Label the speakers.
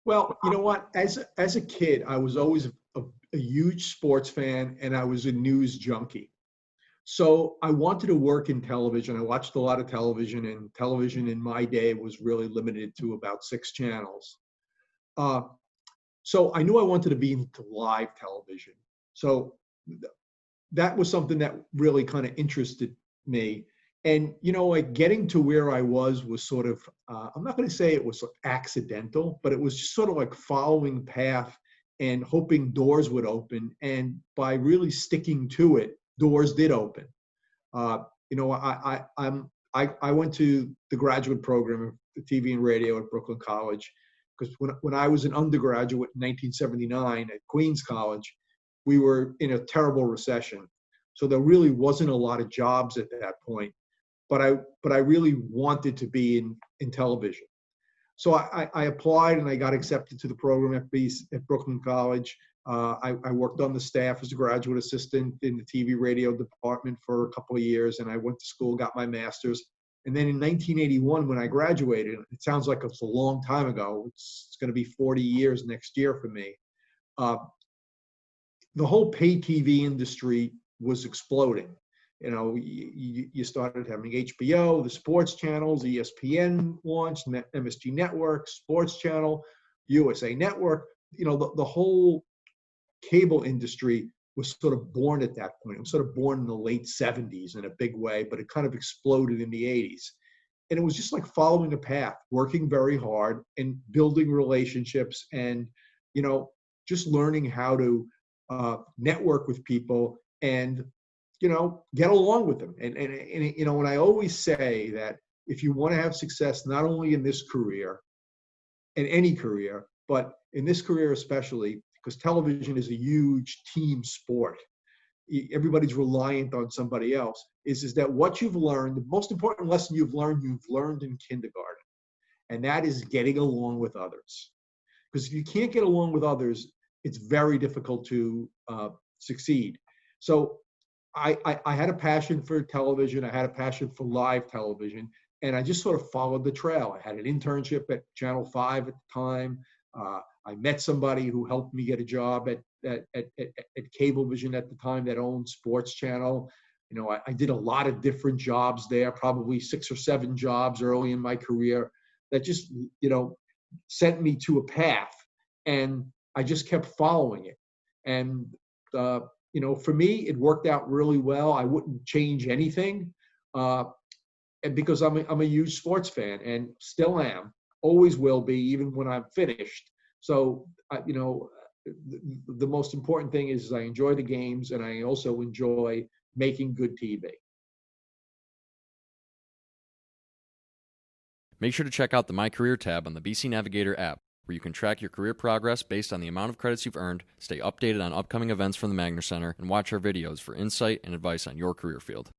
Speaker 1: Well, you know what? As a kid, I was always a huge sports fan, and I was a news junkie. So I wanted to work in television. I watched a lot of television, and television in my day was really limited to about six channels. Uh, so I knew I wanted to be into live television. So that was something that really kind of interested me. And like getting to where I was sort of I'm not going to say it was accidental, but it was just sort of like following path and hoping doors would open. And by really sticking to it, doors did open. Uh, I went to the graduate program of TV and radio at Brooklyn College because when I was an undergraduate in 1979 at Queens College, we were in a terrible recession. So there really wasn't a lot of jobs at that point. But I really wanted to be in television. So I applied and I got accepted to the program at Brooklyn College. I worked on the staff as a graduate assistant in the TV radio department for a couple of years, and I went to school, got my master's. And then in 1981, when I graduated, it sounds like it's a long time ago. It's going to be 40 years next year for me. Uh, the whole pay TV industry was exploding. You started having HBO, the sports channels, ESPN launched, MSG Network, Sports Channel, USA Network. The whole cable industry was sort of born at that point. It was sort of born in the late 70s in a big way, but it kind of exploded in the 80s. And it was just like following a path, working very hard and building relationships and, just learning how to network with people and get along with them. And I always say that if you want to have success, not only in this career, in any career, but in this career especially, because television is a huge team sport. Everybody's reliant on somebody else. Is that what you've learned? The most important lesson you've learned in kindergarten, and that is getting along with others. Because if you can't get along with others, it's very difficult to succeed. So I had a passion for television. I had a passion for live television, and I just sort of followed the trail. I had an internship at Channel 5 at the time. I met somebody who helped me get a job at Cablevision at the time that owned Sports Channel. I did a lot of different jobs there, probably 6 or 7 jobs early in my career that just, sent me to a path. And I just kept following it. And for me, it worked out really well. I wouldn't change anything, and because I'm a huge sports fan and still am, always will be, even when I'm finished. So, the most important thing is I enjoy the games and I also enjoy making good TV.
Speaker 2: Make sure to check out the My Career tab on the BC Navigator app, where you can track your career progress based on the amount of credits you've earned, stay updated on upcoming events from the Magner Center, and watch our videos for insight and advice on your career field.